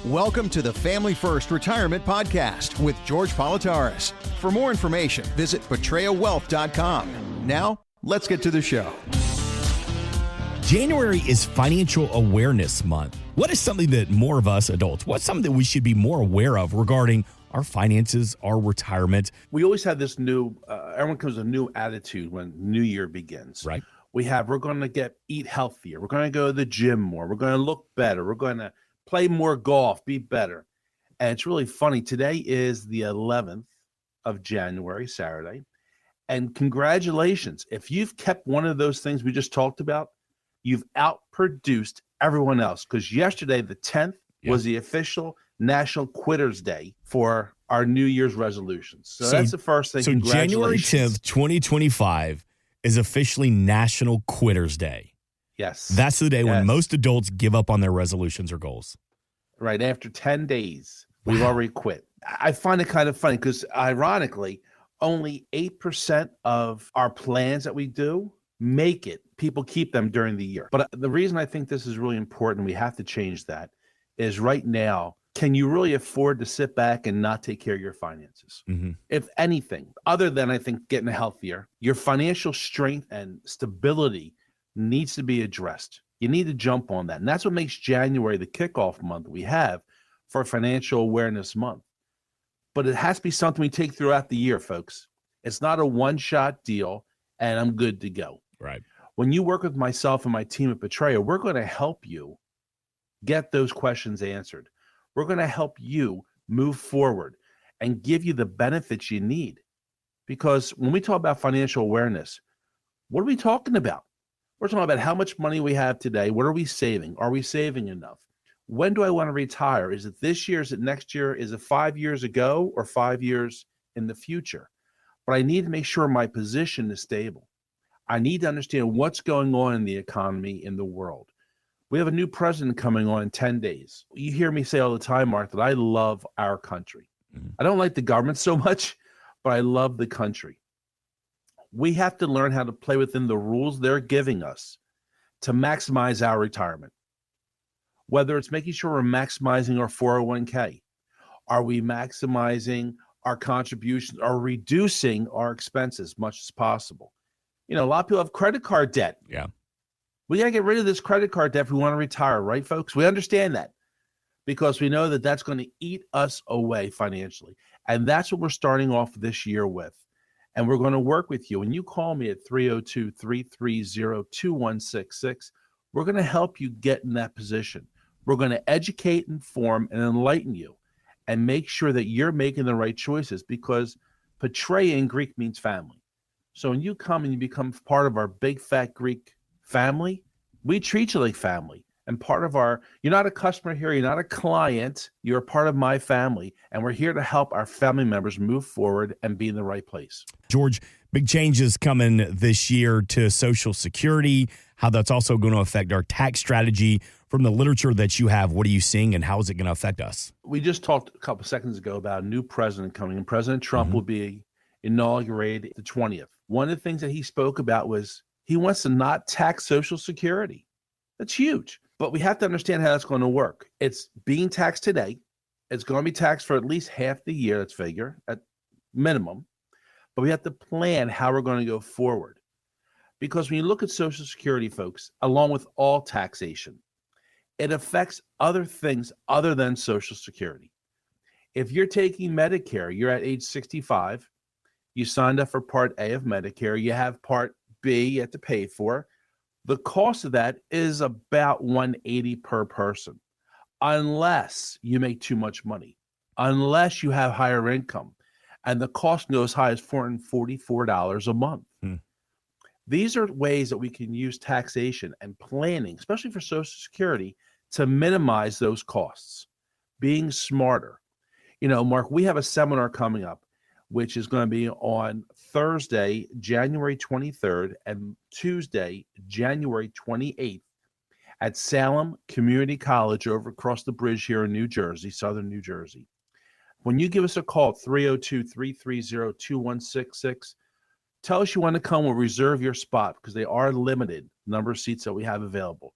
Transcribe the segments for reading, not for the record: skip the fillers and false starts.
Welcome to the Family First Retirement Podcast with George Politarhos. For more information, visit PetraeaWealth.com. Now, let's get to the show. January is Financial Awareness Month. What is something that more of us adults, what's something that we should be more aware of regarding our finances, our retirement? We always have this everyone comes with a new attitude when New Year begins. Right. We're going to eat healthier. We're going to go to the gym more. We're going to look better. We're going to play more golf, be better. And it's really funny. Today is the 11th of January, Saturday. And congratulations. If you've kept one of those things we just talked about, you've outproduced everyone else. Because yesterday, the 10th, was the official National Quitters Day for our New Year's resolutions. So that's the first thing. So January 10th, 2025 is officially National Quitters Day. Yes. That's the day when most adults give up on their resolutions or goals. Right. After 10 days, we've already quit. I find it kind of funny because, ironically, only 8% of our plans that we do make it. People keep them during the year. But the reason I think this is really important, we have to change that, is right now, can you really afford to sit back and not take care of your finances? Mm-hmm. If anything, other than, I think, getting healthier, your financial strength and stability needs to be addressed. You need to jump on that. And that's what makes January the kickoff month we have for Financial Awareness Month. But it has to be something we take throughout the year, folks. It's not a one-shot deal, and I'm good to go. Right. When you work with myself and my team at Petraea, we're going to help you get those questions answered. We're going to help you move forward and give you the benefits you need. Because when we talk about financial awareness, what are we talking about? We're talking about how much money we have today. What are we saving? Are we saving enough? When do I want to retire? Is it this year? Is it next year? Is it 5 years ago or 5 years in the future? But I need to make sure my position is stable. I need to understand what's going on in the economy, in the world. We have a new president coming on in 10 days. You hear me say all the time, Mark, that I love our country. Mm-hmm. I don't like the government so much, but I love the country. We have to learn how to play within the rules they're giving us to maximize our retirement. Whether it's making sure we're maximizing our 401k, are we maximizing our contributions, or reducing our expenses as much as possible? You know, a lot of people have credit card debt. Yeah. We got to get rid of this credit card debt if we want to retire, right, folks? We understand that because we know that that's going to eat us away financially. And that's what we're starting off this year with. And we're going to work with you. When you call me at 302-330-2166, we're going to help you get in that position. We're going to educate, inform, and enlighten you and make sure that you're making the right choices, because Petraea in Greek means family. So when you come and you become part of our big, fat Greek family, we treat you like family. And you're not a customer here, you're not a client, you're a part of my family. And we're here to help our family members move forward and be in the right place. George, big changes coming this year to Social Security, how that's also going to affect our tax strategy. From the literature that you have, what are you seeing and how is it going to affect us? We just talked a couple seconds ago about a new president coming in. President Trump will be inaugurated the 20th. One of the things that he spoke about was he wants to not tax Social Security. That's huge. But we have to understand how that's going to work. It's being taxed today. It's going to be taxed for at least half the year, let's figure, at minimum. But we have to plan how we're going to go forward. Because when you look at Social Security, folks, along with all taxation, it affects other things other than Social Security. If you're taking Medicare, you're at age 65, you signed up for Part A of Medicare, you have Part B you have to pay for. The cost of that is about $180 per person, unless you make too much money, unless you have higher income, and the cost can go as high as $444 a month. These are ways that we can use taxation and planning, especially for Social Security, to minimize those costs, being smarter. You know, Mark, we have a seminar coming up, which is going to be on Thursday, January 23rd, and Tuesday, January 28th at Salem Community College over across the bridge here in New Jersey, southern New Jersey. When you give us a call, 302-330-2166, tell us you want to come. We'll reserve your spot because they are limited number of seats that we have available.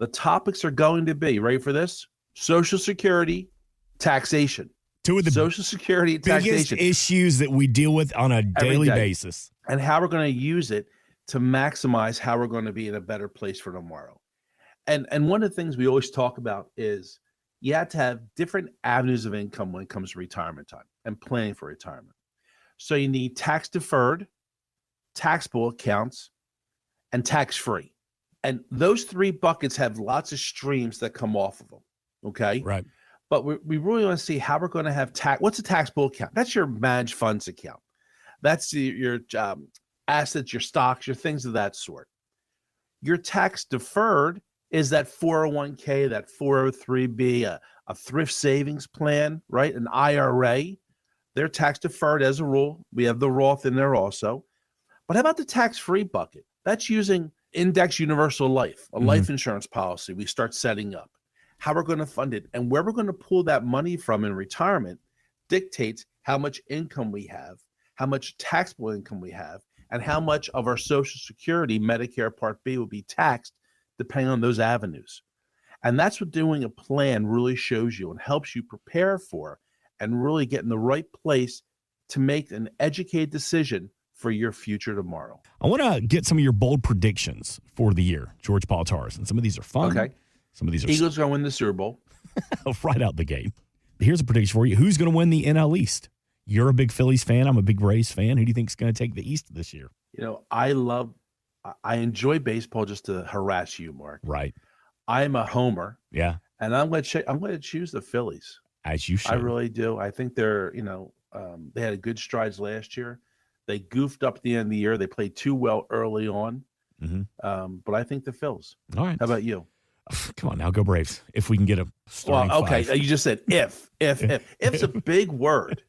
The topics are going to be, ready for this? Social Security, taxation. Two of the Social Security and biggest taxation. issues that we deal with on a daily basis. And how we're going to use it to maximize how we're going to be in a better place for tomorrow. And one of the things we always talk about is you have to have different avenues of income when it comes to retirement time and planning for retirement. So you need tax deferred, taxable accounts, and tax free. And those three buckets have lots of streams that come off of them. Okay. Right. But we really want to see how we're going to have what's a taxable account? That's your managed funds account. That's your assets, your stocks, your things of that sort. Your tax deferred is that 401k, that 403b, a thrift savings plan, right? An IRA. They're tax deferred as a rule. We have the Roth in there also. But how about the tax-free bucket? That's using Index Universal Life, a life insurance policy we start setting up. How we're going to fund it and where we're going to pull that money from in retirement dictates how much income we have, how much taxable income we have, and how much of our Social Security, Medicare Part B will be taxed depending on those avenues. And that's what doing a plan really shows you and helps you prepare for and really get in the right place to make an educated decision for your future tomorrow. I want to get some of your bold predictions for the year, George Politarhos. And some of these are fun. Okay. Some of these are Eagles going to win the Super Bowl. right out the gate. Here's a prediction for you. Who's going to win the NL East? You're a big Phillies fan. I'm a big Rays fan. Who do you think is going to take the East this year? You know, I enjoy baseball just to harass you, Mark. Right. I'm a homer. Yeah. And I'm going to choose the Phillies. As you should. I really do. I think they're, they had a good strides last year. They goofed up at the end of the year. They played too well early on. But I think the Phils. All right. How about you? Come on now, go Braves. If we can get a starting okay. five. You just said if. If's a big word.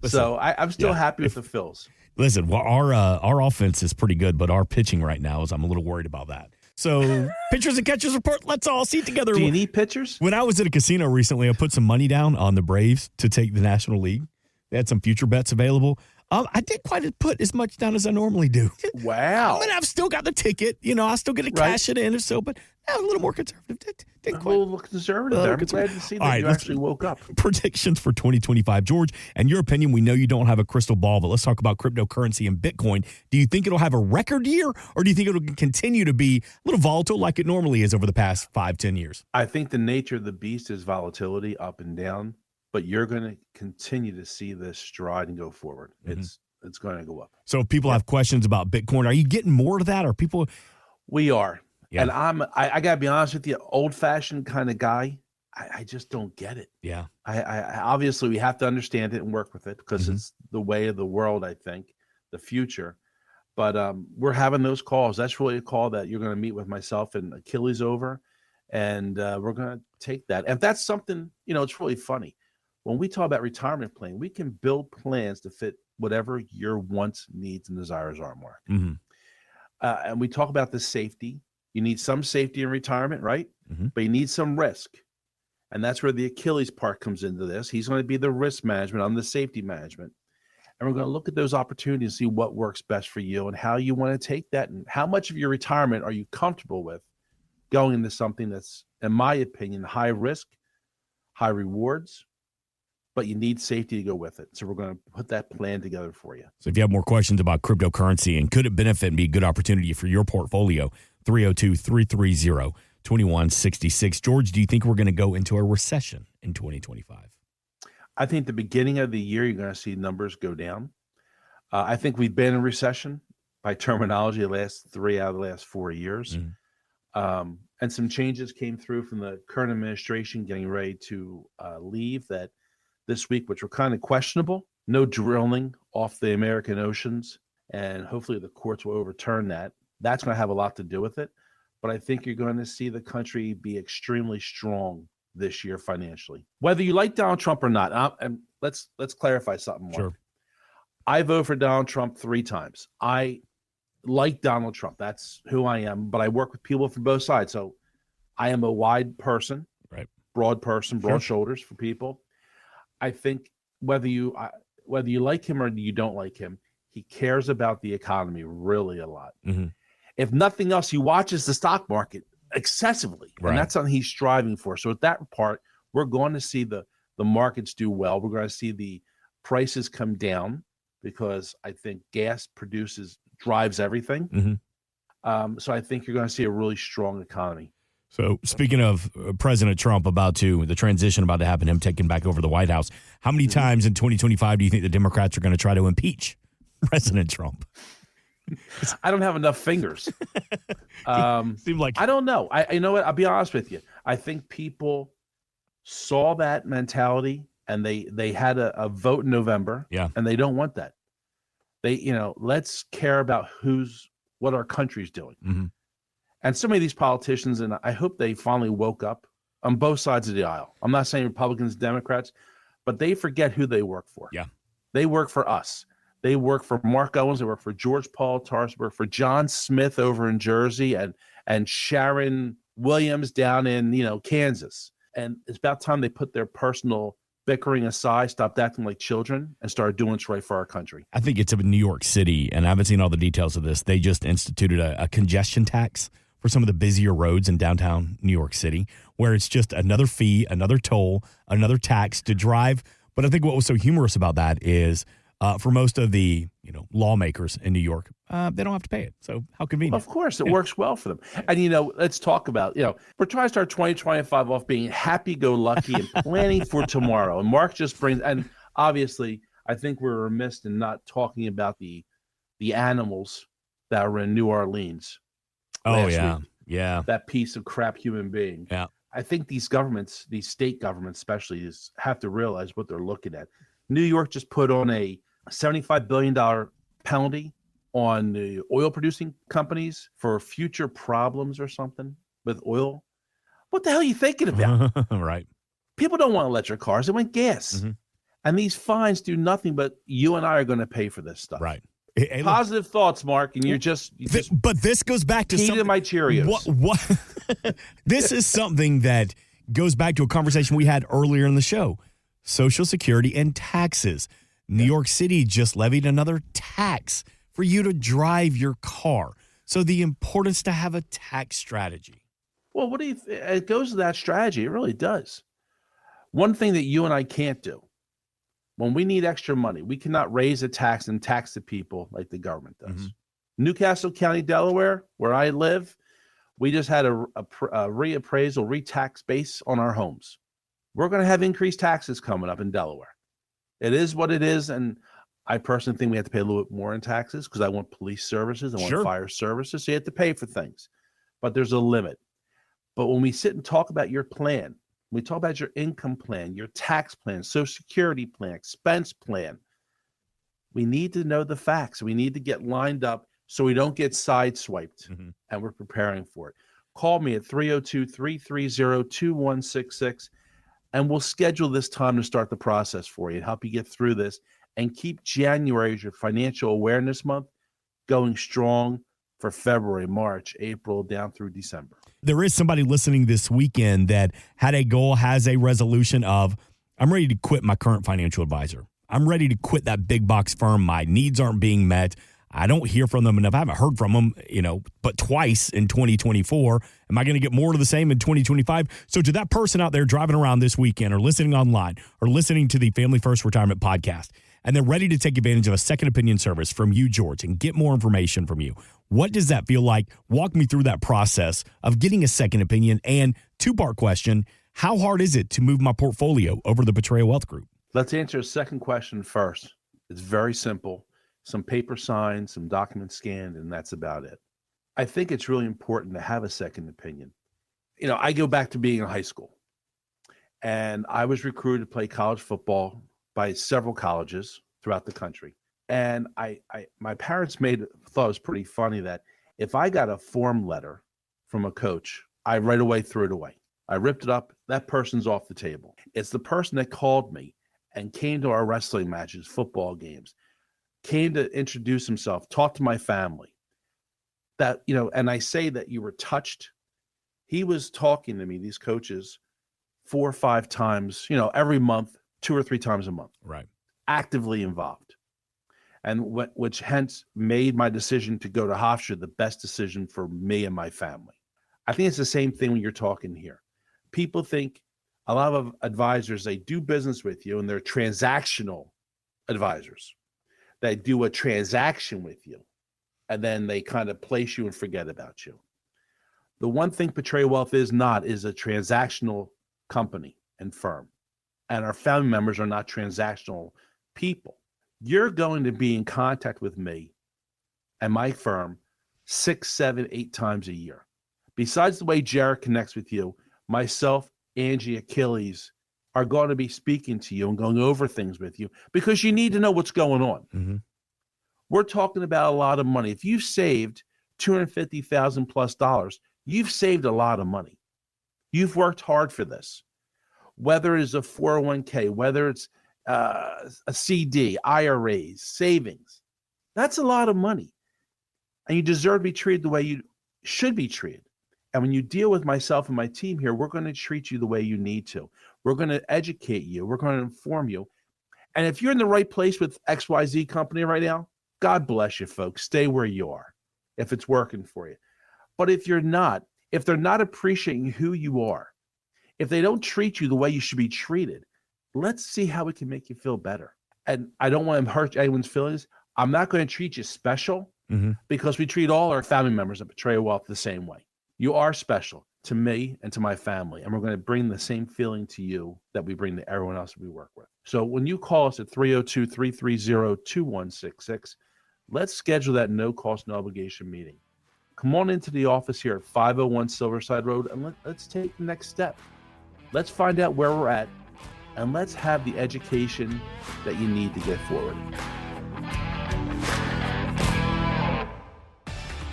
So I'm still happy with the Phils. Listen, well, our offense is pretty good, but our pitching right now is I'm a little worried about that. So pitchers and catchers report. Let's all see together. Do you need pitchers? When I was at a casino recently, I put some money down on the Braves to take the National League. They had some future bets available. I didn't quite put as much down as I normally do. Wow. I mean, I've still got the ticket. I still get to cash it in or so, but I'm a little more conservative. Didn't quite. A little conservative there. I'm glad to see that you actually woke up. Predictions for 2025. George, in your opinion, we know you don't have a crystal ball, but let's talk about cryptocurrency and Bitcoin. Do you think it'll have a record year, or do you think it'll continue to be a little volatile like it normally is over the past 5-10 years? I think the nature of the beast is volatility up and down. But you're going to continue to see this stride and go forward. It's going to go up. So if people have questions about Bitcoin, are you getting more to that? Or people? We are. Yeah. And I got to be honest with you, old-fashioned kind of guy. I just don't get it. Yeah. I obviously we have to understand it and work with it because it's the way of the world, I think, the future. But we're having those calls. That's really a call that you're going to meet with myself and Achilles over. And we're going to take that. If that's something, it's really funny. When we talk about retirement planning, we can build plans to fit whatever your wants, needs, and desires are, Mark. And we talk about the safety. You need some safety in retirement, right? But you need some risk. And that's where the Achilles part comes into this. He's going to be the risk management. I'm the safety management. And we're going to look at those opportunities and see what works best for you and how you want to take that and how much of your retirement are you comfortable with going into something that's, in my opinion, high risk, high rewards, but you need safety to go with it. So we're going to put that plan together for you. So if you have more questions about cryptocurrency and could it benefit and be a good opportunity for your portfolio, 302-330-2166. George, do you think we're going to go into a recession in 2025? I think the beginning of the year, you're going to see numbers go down. I think we've been in recession by terminology the last 3 out of the last 4 years. And some changes came through from the current administration getting ready to leave that this week, which were kind of questionable. No drilling off the American oceans, and hopefully the courts will overturn that. That's going to have a lot to do with it. But I think you're going to see the country be extremely strong this year financially. Whether you like Donald Trump or not, and let's clarify something more. Sure. I voted for Donald Trump 3 times. I like Donald Trump. That's who I am. But I work with people from both sides. So I am a wide person, right? Broad person, broad shoulders for people. I think whether you like him or you don't like him, he cares about the economy really a lot. If nothing else, he watches the stock market excessively. Right. And that's something he's striving for. So at that part, we're going to see the markets do well. We're going to see the prices come down because I think gas drives everything. Mm-hmm. So I think you're going to see a really strong economy. So speaking of President Trump the transition about to happen, him taking back over the White House, how many times in 2025 do you think the Democrats are going to try to impeach President Trump? I don't have enough fingers. Seemed like I don't know. You know what? I'll be honest with you. I think people saw that mentality and they had a vote in November. Yeah. And they don't want that. Let's care about what our country's doing. Mm-hmm. And so many of these politicians, and I hope they finally woke up on both sides of the aisle. I'm not saying Republicans, Democrats, but they forget who they work for. Yeah. They work for us. They work for Mark Owens. They work for George Politarhos. They work for John Smith over in Jersey and Sharon Williams down in, Kansas. And it's about time they put their personal bickering aside, stopped acting like children, and started doing what's right for our country. I think it's in New York City, and I haven't seen all the details of this. They just instituted a congestion tax for some of the busier roads in downtown New York City, where it's just another fee, another toll, another tax to drive. But I think what was so humorous about that is for most of the lawmakers in New York, they don't have to pay it. So how convenient. Of course, it works well for them. And, let's talk about, we're trying to start 2025 off being happy-go-lucky and planning for tomorrow. And Mark just brings, and obviously, I think we're remiss in not talking about the animals that were in New Orleans. Oh, yeah. Week. Yeah. That piece of crap human being. Yeah. I think these governments, these state governments especially, have to realize what they're looking at. New York just put on a $75 billion penalty on the oil producing companies for future problems or something with oil. What the hell are you thinking about? Right. People don't want electric cars. They want gas. Mm-hmm. And these fines do nothing but you and I are going to pay for this stuff. Right. Hey, positive thoughts, Mark, and you're just but this goes back to something. My Cheerios. What? This is something that goes back to a conversation we had earlier in the show. Social Security and taxes. New York City just levied another tax for you to drive your car. So the importance to have a tax strategy. Well, what do you? It goes to that strategy. It really does. One thing that you and I can't do. When we need extra money, we cannot raise a tax and tax the people like the government does. Mm-hmm. Newcastle County, Delaware, where I live, we just had a reappraisal, retax base on our homes. We're going to have increased taxes coming up in Delaware. It is what it is, and I personally think we have to pay a little bit more in taxes because I want police services, I want fire services, so you have to pay for things. But there's a limit. But when we sit and talk about your plan, we talk about your income plan, your tax plan, Social Security plan, expense plan. We need to know the facts. We need to get lined up so we don't get sideswiped, and we're preparing for it. Call me at 302-330-2166, and we'll schedule this time to start the process for you and help you get through this and keep January as your financial awareness month going strong for February, March, April, down through December. There is somebody listening this weekend that had a goal, has a resolution of, I'm ready to quit my current financial advisor. I'm ready to quit that big box firm. My needs aren't being met. I don't hear from them enough. I haven't heard from them, but twice in 2024. Am I going to get more of the same in 2025? So to that person out there driving around this weekend or listening online or listening to the Family First Retirement Podcast, and they're ready to take advantage of a second opinion service from you, George, and get more information from you, what does that feel like? Walk me through that process of getting a second opinion. And two-part question, how hard is it to move my portfolio over the Betrayal Wealth Group? Let's answer a second question first. It's very simple. Some paper signed, some documents scanned, and that's about it. I think it's really important to have a second opinion. I go back to being in high school, and I was recruited to play college football by several colleges throughout the country. And my parents thought it was pretty funny that if I got a form letter from a coach, I right away threw it away. I ripped it up. That person's off the table. It's the person that called me and came to our wrestling matches, football games, came to introduce himself, talk to my family. That, and I say that you were touched. He was talking to me, these coaches, 4 or 5 times, every month, 2 or 3 times a month. Right. Actively involved. And which hence made my decision to go to Hofstra the best decision for me and my family. I think it's the same thing when you're talking here. People think a lot of advisors, they do business with you and they're transactional advisors. They do a transaction with you and then they kind of place you and forget about you. The one thing Portray Wealth is not is a transactional company and firm. And our family members are not transactional people. You're going to be in contact with me and my firm 6, 7, 8 times a year. Besides the way Jared connects with you, myself, Angie, Achilles are going to be speaking to you and going over things with you because you need to know what's going on. Mm-hmm. We're talking about a lot of money. If you've saved $250,000 plus, you've saved a lot of money. You've worked hard for this. Whether it's a 401k, whether it's a CD, IRAs, savings, that's a lot of money. And you deserve to be treated the way you should be treated. And when you deal with myself and my team here, we're going to treat you the way you need to. We're going to educate you. We're going to inform you. And if you're in the right place with XYZ company right now, God bless you, folks. Stay where you are if it's working for you. But if you're not, if they're not appreciating who you are, if they don't treat you the way you should be treated, let's see how we can make you feel better. And I don't want to hurt anyone's feelings. I'm not going to treat you special because we treat all our family members at Portray Wealth the same way. You are special to me and to my family, and we're going to bring the same feeling to you that we bring to everyone else we work with. So when you call us at 302-330-2166, let's schedule that no cost, no obligation meeting. Come on into the office here at 501 Silverside Road, and let's take the next step. Let's find out where we're at, and let's have the education that you need to get forward.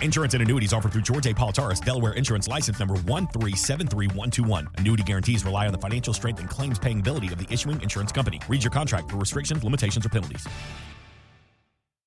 Insurance and annuities offered through George A. Politarhos, Delaware Insurance License Number 1373121. Annuity guarantees rely on the financial strength and claims paying ability of the issuing insurance company. Read your contract for restrictions, limitations, or penalties.